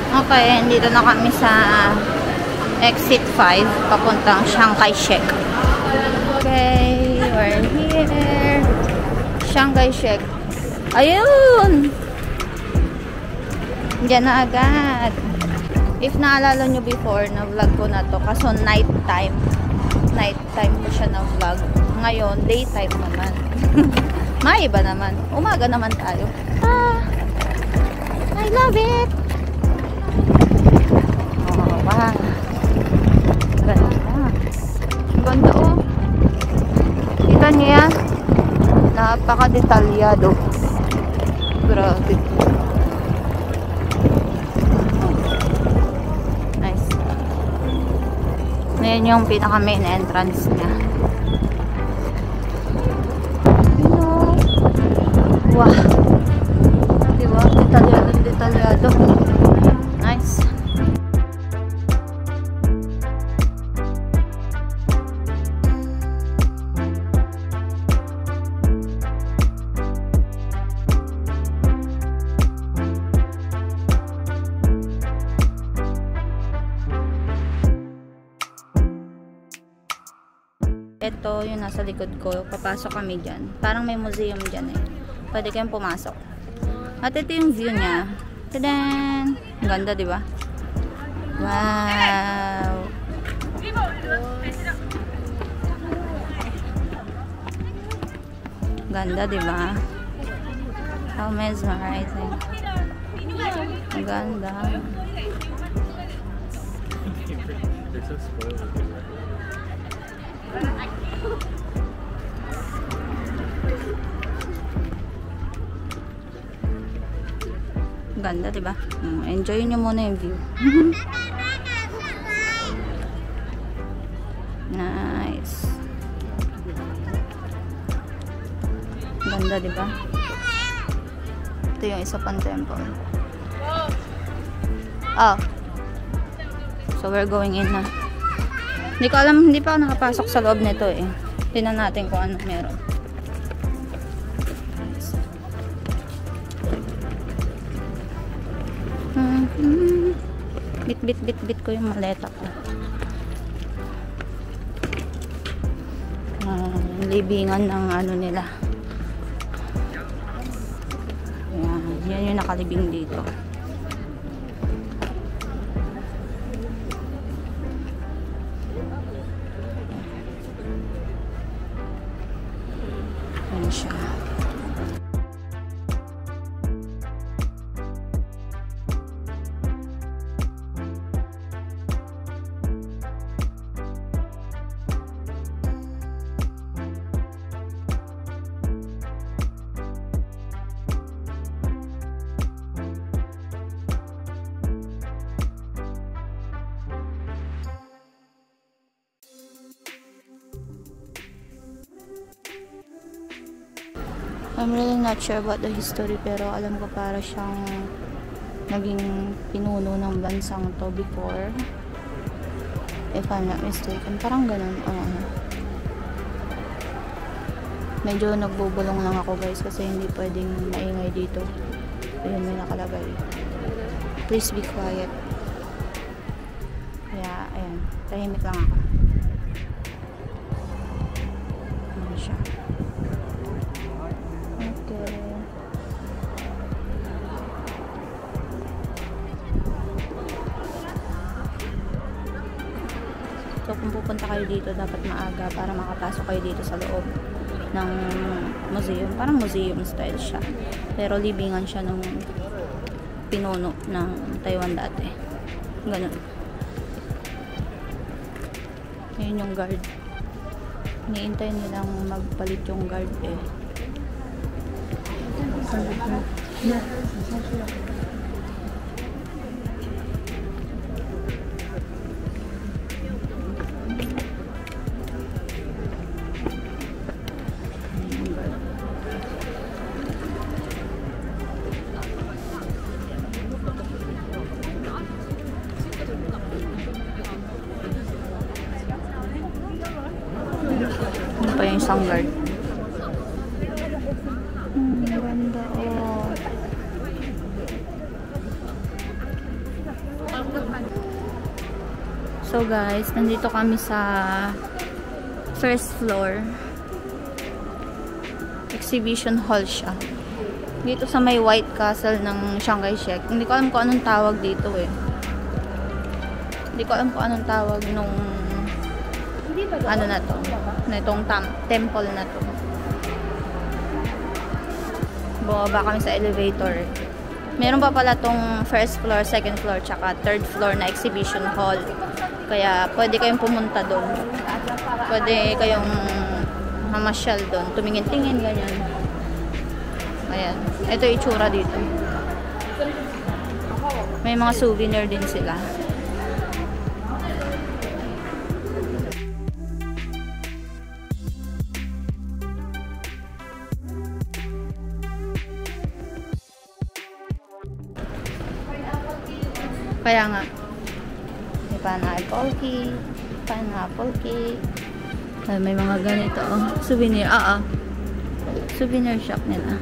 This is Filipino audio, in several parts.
Okay, dito na kami sa exit 5 papuntang Chiang Kai-shek. Okay, we're here. Chiang Kai-shek. Ayun! Diyan na agad. If naalala nyo before na vlog ko na to, kaso night time ko siya na vlog. Ngayon, daytime naman. Maiba naman. Umaga naman tayo. I love it! Oh, wow. Ganda. Ang ganda, oh. Kita niyo yan? Napaka-detalyado. Grabe. Nice. Ngayon yung pinaka-main entrance niya. Wow. Diba? Detalyado. Nice. Ito, yung nasa likod ko. Papasok kami dyan. Parang may museum dyan eh. Pwede kayong pumasok. At ito yung view niya. Tadan! Ganda, di ba? Wow! Ganda, di ba? How mesmerizing. Ganda. They're so spoiled. Ganda, diba? Enjoy nyo muna yung view. Nice. Ganda, diba? Ito yung isa pang temple. Oh. So, we're going in na. Hindi ko alam, hindi pa ako nakapasok sa loob nito eh. Tingnan natin kung ano meron. Bit ko yung maleta ko. Libingan ng ano nila. Yan yung nakalibing dito. Yan siya. I'm really not sure about the history, pero alam ko para siyang naging pinuno ng bansang to before, if I'm not mistaken. Parang ganun. Medyo nagbubulong lang ako guys kasi hindi pwedeng maingay dito. Ayun, may nakalagay, please be quiet. Kaya ayan, tahimik lang ako. Ayan siya. So kung pupunta kayo dito, dapat maaga para makapasok kayo dito sa loob ng museum. Parang museum style siya. Pero libingan siya ng pinuno ng Taiwan dati. Ganun. Ngayon yung guard. Iniintay nilang magpalit yung guard eh. Ano pa yung isang guard? Ganda, oh. So guys, nandito kami sa first floor. Exhibition hall siya. Dito sa may White Castle ng Chiang Kai-shek. Hindi ko alam kung anong tawag dito eh. Hindi ko alam kung anong tawag nung ano na to. Na itong temple na to. Bumaba kami sa elevator. Meron pa pala tong first floor, second floor, tsaka third floor na exhibition hall. Kaya pwede kayong pumunta doon. Pwede kayong mamasyal doon. Tumingin-tingin, ganyan. Ayan. Ito yung itsura dito. May mga souvenir din sila. Kaya nga, may pineapple cake, pineapple cake. Ay, may mga ganito, oh. Souvenir, souvenir shop nila.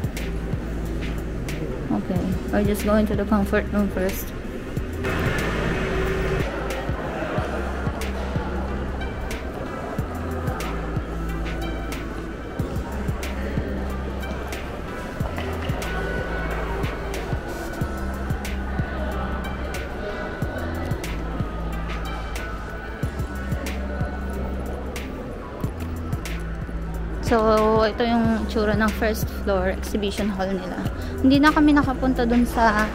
Okay, we're just going to the comfort room first. So, ito yung tsura ng first floor exhibition hall nila. Hindi na kami nakapunta dun sa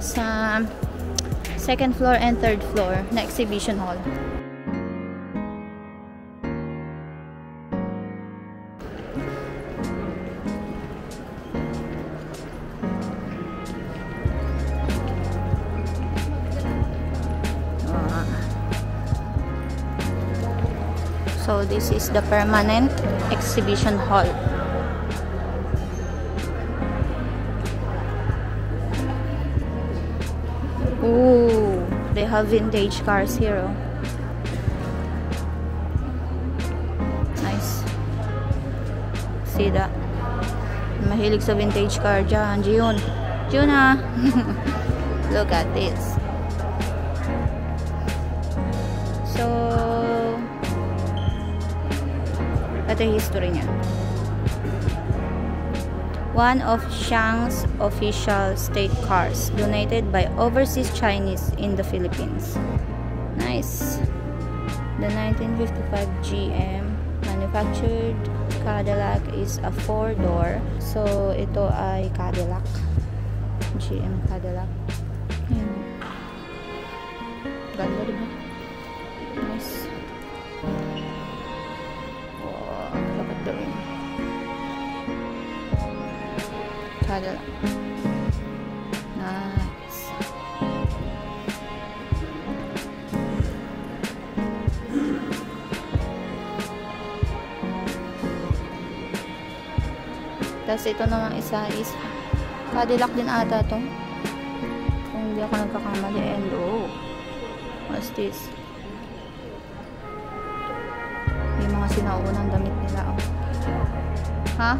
sa second floor and third floor na exhibition hall. So this is the permanent exhibition hall. Ooh, they have vintage cars here. Oh. Nice. See that? Mahilig sa vintage car dyan. June. June ha. Look at this. So ito yung history niya. One of Chiang's official state cars donated by overseas Chinese in the Philippines. Nice. The 1955 GM manufactured Cadillac is a 4-door. So ito ay Cadillac. GM Cadillac. Ayan. Ganda diba? Nice. Cadillac. Nice. Tapos ito naman isa is Cadillac din ata to. Kung hindi ako nagkakamali. And oh, what's this? Yung mga sinaunang damit nila. Oh. Ha?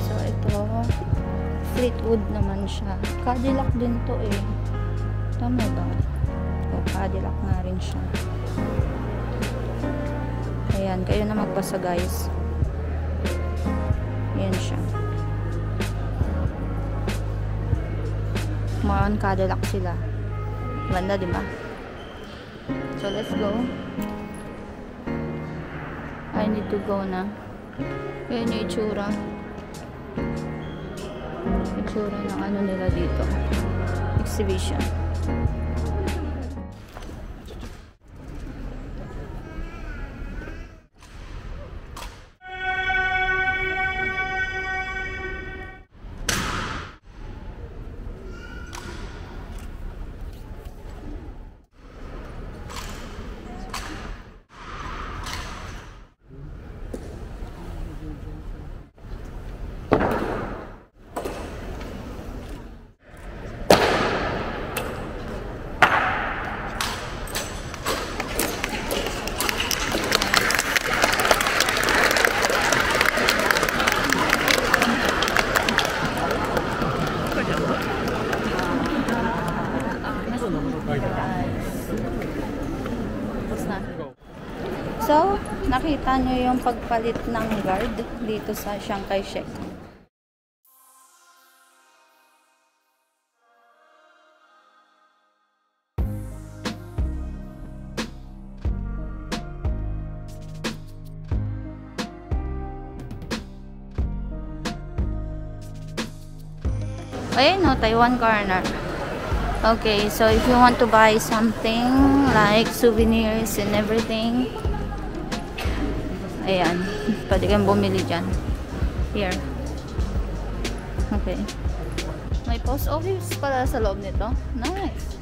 So ito Fleetwood naman siya. Cadillac din to eh. Tama ba? O, Cadillac nga rin siya. Ayan, kayo na magbasa guys. Ayan siya. More on Cadillac sila. Ganda, diba? So, let's go. I need to go na. Ayan yung itsura. Itsura ng ano nila dito. Exhibition. So, nakita nyo yung pagpalit ng guard dito sa Chiang Kai-shek. Ayun no, Taiwan corner. Okay, so if you want to buy something like souvenirs and everything, ayan, pwede kang bumili dyan. Here. Okay. May post office pala sa loob nito. Nice.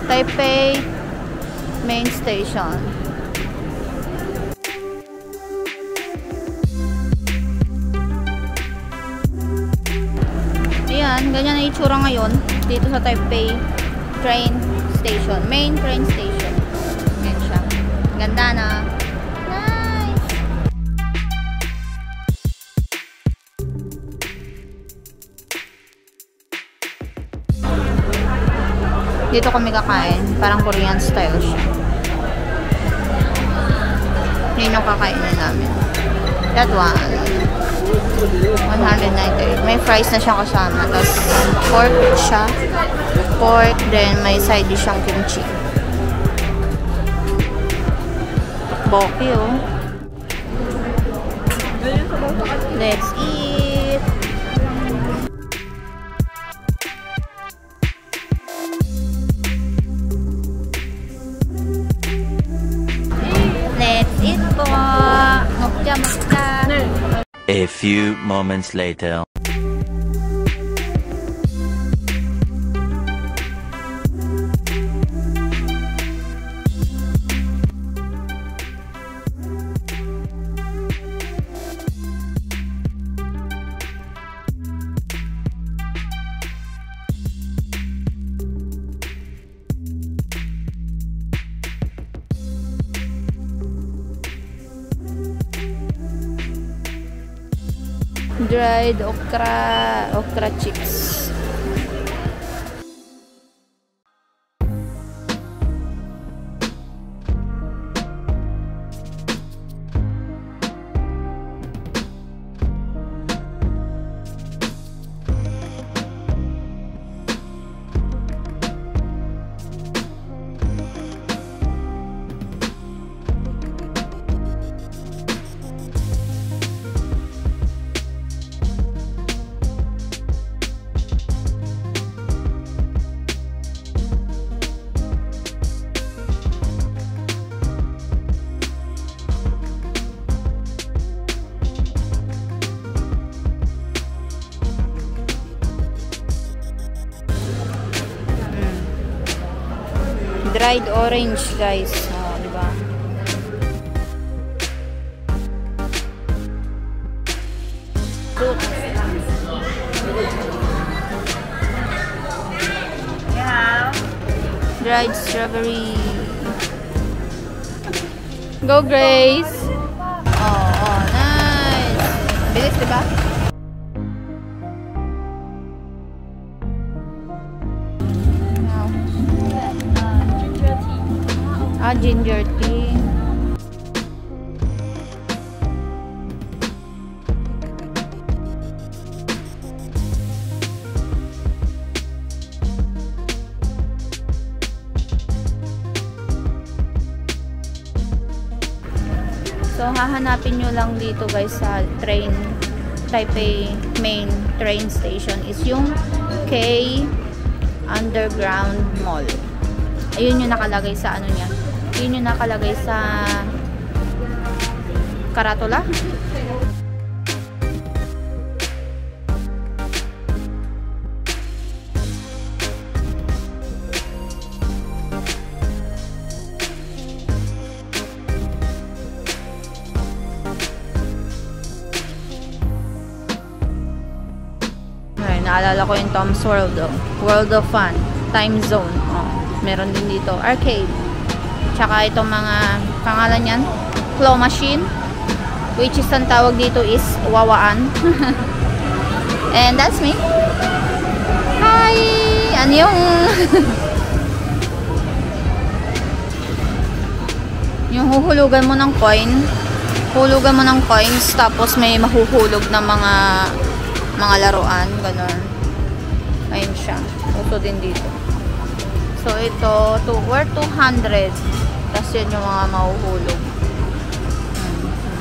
Taipei main station. Ayan, ganyan na itsura ngayon dito sa Taipei train station, main train station. Ayan siya. Ganda na. Nice! Dito kami kakain. Parang Korean style siya. Yun yung kakainin namin. That one. 198. May fries na siyang kasama. Tapos pork siya. Pork. Then may side dish siyang kimchi. Boki oh. Let's eat. A few moments later. Dried okra chips. Dried orange, guys. Oh, di ba? Fruit. Yeah. Dried strawberry. Go, Grace. Oh, nice. Bilis, di ba? Ginger tea. So, hahanapin nyo lang dito guys sa train, Taipei main train station is yung K Underground Mall. Ayun yung nakalagay sa ano niya. Yun yung nakalagay sa karatula. Ay, naalala ko yung Tom's World. World of Fun. Time Zone. Oh, meron din dito. Arcade. Tsaka itong mga pangalan yan, claw machine, which is ang tawag dito is wawaan. And that's me. Hi! Ano yung yung huhulugan mo ng coin, hulugan mo ng coins, tapos may mahuhulog na mga laruan, ganun. Ayun siya. Uso din dito. So ito, worth 200. Tapos yun yung mga mahuhulog.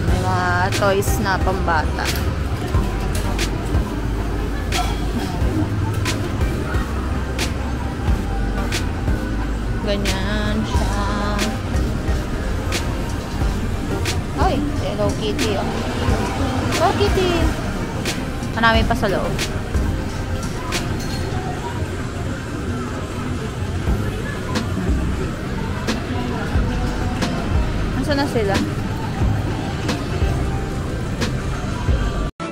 May mga toys na pambata. Ganyan siya. Ay, Hello Kitty. Oh. Hello Kitty. Marami pa sa loob. Saan na sila?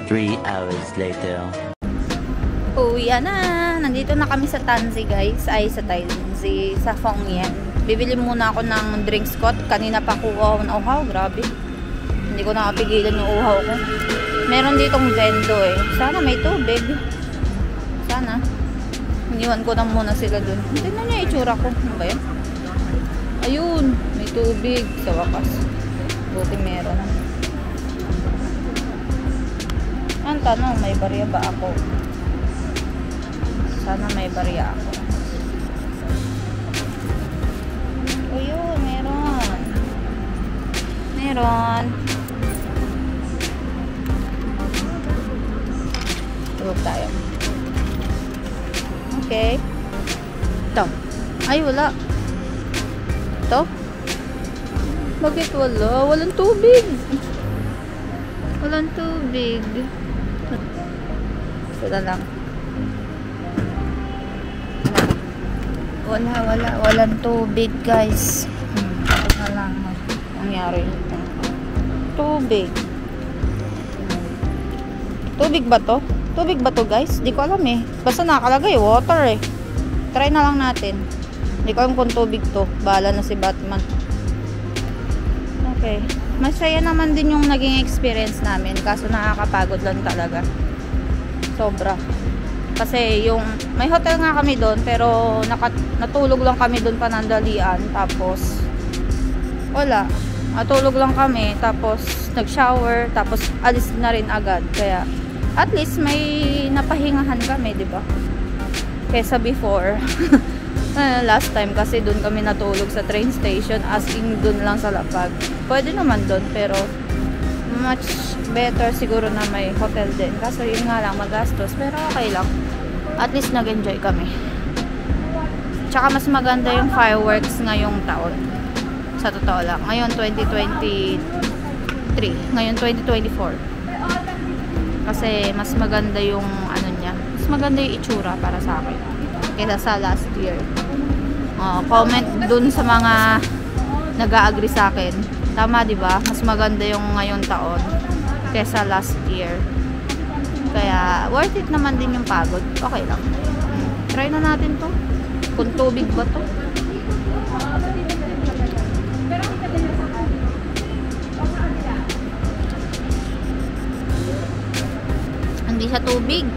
3 hours later. Uwi na. Nandito na kami sa Tanzi, guys. Ay, sa Tanzi. Sa Fongyan. Bibili muna ako ng drinks ko. Kanina pa ko na uhaw. Grabe. Hindi ko nakapigilan yung uhaw ko. Meron ditong vendo eh. Sana may tubig. Sana. Iniwan ko na muna sila dun. Tignan niya itsura ko. Ano ba yan? Ayun. May tubig. Sa wakas. Buti meron. Ang tanong, may barya ba ako? Sana may barya ako. O yun, meron. Meron. Tulog tayo. Okay. Ito. Ay, wala. Ito? Bakit wala? Walang tubig. Walang tubig. Sila lang. Walang tubig, guys. Ito na lang nangyari. Tubig. Tubig ba to? Tubig ba to, guys? Di ko alam eh. Basta nakalagay water eh. Try na lang natin. Di ko alam kung tubig to. Bahala na si Batman. Okay. Masaya naman din yung naging experience namin. Kaso nakakapagod lang talaga. Sobra. Kasi yung may hotel nga kami doon, pero natulog lang kami doon panandalian. Tapos wala. Natulog lang kami. Tapos nag-shower. Tapos alis na rin agad. Kaya at least may napahingahan kami, di ba? Kesa before. Last time kasi doon kami natulog sa train station, as in doon lang sa Lapag. Pwede naman doon, pero much better siguro na may hotel din. Kaso yun nga lang, magastos. Pero okay lang. At least nag-enjoy kami. Tsaka mas maganda yung fireworks ngayong taon. Sa totoo lang. Ngayon 2023. Ngayon 2024. Kasi mas maganda yung ano niya. Mas maganda yung itsura para sa akin kaysa sa last year. Comment dun sa mga nag-a-agree sa akin. Tama, di ba? Mas maganda yung ngayong taon kaysa last year. Kaya worth it naman din yung pagod. Okay lang. Try na natin to. Kung tubig ba to? Hindi siya tubig.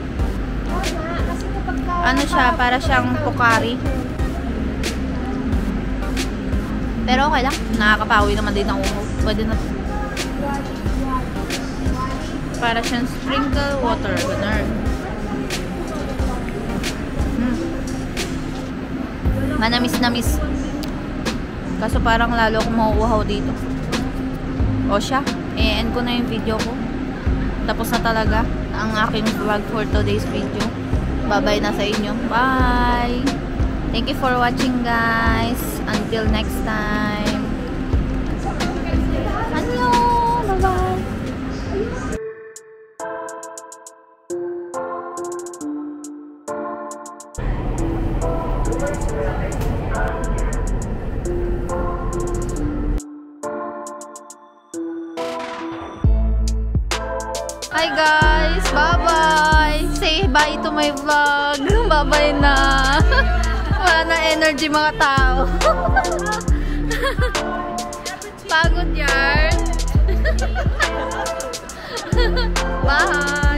Ano siya? Para siyang Pocari. Pero okay lang. Nakakapawi naman din ang uho. Pwede na. Para siyang sprinkle water. Ganun. Manamis-namis. Kaso parang lalo akong mauuhaw dito. O siya. I-end ko na yung video ko. Tapos na talaga ang aking vlog for today's video. Bye-bye na sa inyo. Bye! Thank you for watching, guys. Until next time. Annyeong! Bye-bye! Hi guys! Bye-bye! Say bye to my vlog! Bye-bye na! Wala na energy mga tao! Pagod yarn! Bye!